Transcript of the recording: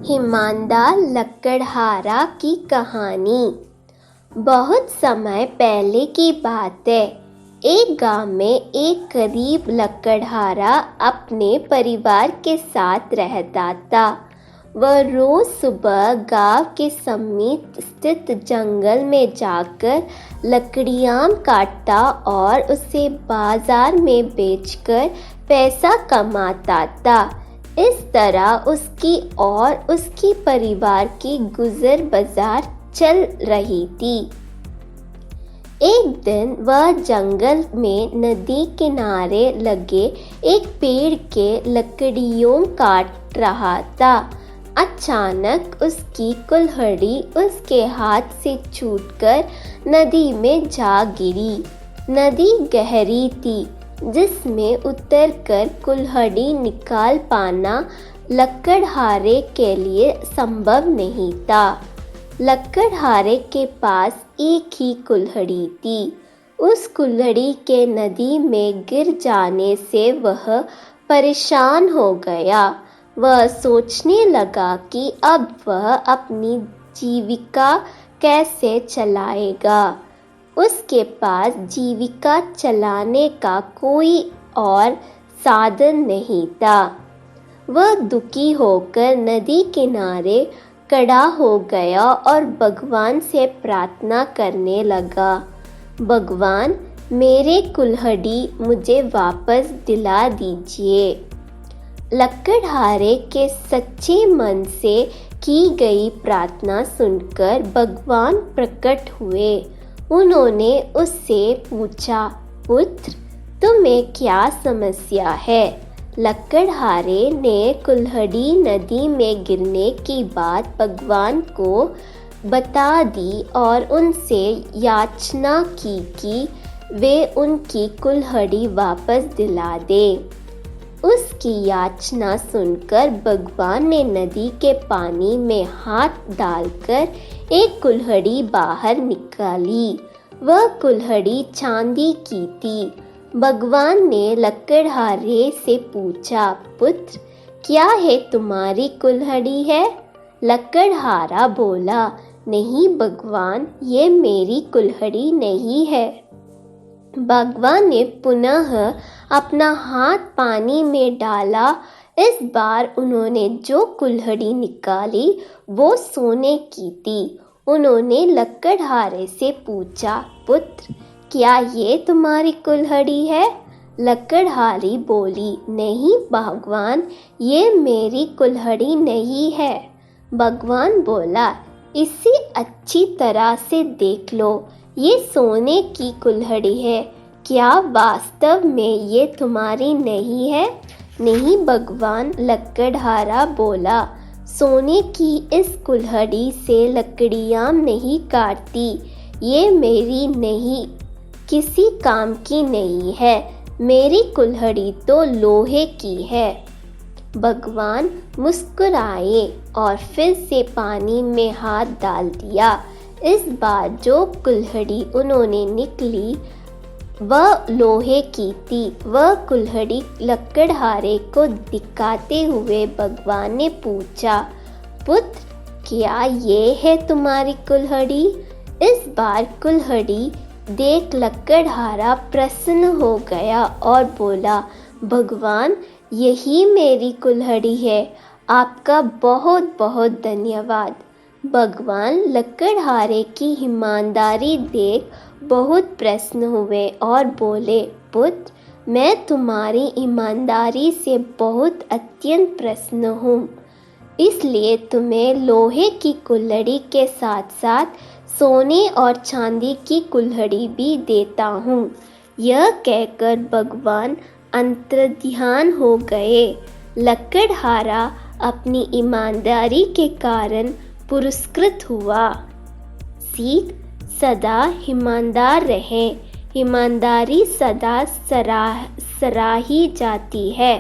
ईमानदार लकड़हारा की कहानी। बहुत समय पहले की बात है। एक गांव में एक गरीब लकड़हारा अपने परिवार के साथ रहता था। वह रोज सुबह गांव के समीप स्थित जंगल में जाकर लकड़ियां काटता और उसे बाजार में बेचकर पैसा कमाता था। इस तरह उसकी और उसके परिवार की गुजर बसर चल रही थी। एक दिन वह जंगल में नदी किनारे लगे एक पेड़ के लकड़ियों काट रहा था। अचानक उसकी कुल्हाड़ी उसके हाथ से छूटकर नदी में जा गिरी। नदी गहरी थी, जिसमें उतरकर कुल्हाड़ी निकाल पाना लकड़हारे के लिए संभव नहीं था। लकड़हारे के पास एक ही कुल्हाड़ी थी। उस कुल्हाड़ी के नदी में गिर जाने से वह परेशान हो गया। वह सोचने लगा कि अब वह अपनी जीविका कैसे चलाएगा। उसके पास जीविका चलाने का कोई और साधन नहीं था। वह दुखी होकर नदी किनारे खड़ा हो गया और भगवान से प्रार्थना करने लगा, भगवान, मेरे कुल्हाड़ी मुझे वापस दिला दीजिए। लकड़हारे के सच्चे मन से की गई प्रार्थना सुनकर भगवान प्रकट हुए। उन्होंने उससे पूछा, पुत्र, तुम्हें क्या समस्या है? लकड़हारे ने कुल्हाड़ी नदी में गिरने की बात भगवान को बता दी और उनसे याचना की कि वे उनकी कुल्हाड़ी वापस दिला दें। उसकी याचना सुनकर भगवान ने नदी के पानी में हाथ डालकर एक कुल्हाड़ी बाहर निकाली। वह कुल्हाड़ी चांदी की थी। भगवान ने लकड़हारे से पूछा, पुत्र, क्या है तुम्हारी कुल्हाड़ी है? लकड़हारा बोला, नहीं भगवान, ये मेरी कुल्हाड़ी नहीं है। भगवान ने पुनः अपना हाथ पानी में डाला। इस बार उन्होंने जो कुल्हाड़ी निकाली वो सोने की थी। उन्होंने लकड़हारे से पूछा, पुत्र, क्या ये तुम्हारी कुल्हाड़ी है? लकड़हारी बोली, नहीं भगवान, ये मेरी कुल्हाड़ी नहीं है। भगवान बोला, इसे अच्छी तरह से देख लो, ये सोने की कुल्हाड़ी है। क्या वास्तव में ये तुम्हारी नहीं है? नहीं भगवान, लकड़हारा बोला, सोने की इस कुल्हाड़ी से लकड़ियां नहीं काटती। ये मेरी नहीं, किसी काम की नहीं है। मेरी कुल्हाड़ी तो लोहे की है। भगवान मुस्कुराए और फिर से पानी में हाथ डाल दिया। इस बार जो कुल्हाड़ी उन्होंने निकली वह लोहे की थी। वह कुल्हाड़ी लकड़हारे को दिखाते हुए भगवान ने पूछा, पुत्र, क्या ये है तुम्हारी कुल्हाड़ी? इस बार कुल्हाड़ी देख लकड़हारा प्रसन्न हो गया और बोला, भगवान, यही मेरी कुल्हाड़ी है। आपका बहुत बहुत धन्यवाद। भगवान लकड़हारे की ईमानदारी देख बहुत प्रसन्न हुए और बोले, पुत्र, मैं तुम्हारी ईमानदारी से बहुत अत्यंत प्रसन्न हूँ। इसलिए तुम्हें लोहे की कुल्हाड़ी के साथ साथ सोने और चांदी की कुल्हाड़ी भी देता हूँ। यह कहकर भगवान अंतर्ध्यान हो गए। लकड़हारा अपनी ईमानदारी के कारण पुरस्कृत हुआ। सीख, सदा ईमानदार रहें। ईमानदारी सदा सराही जाती है।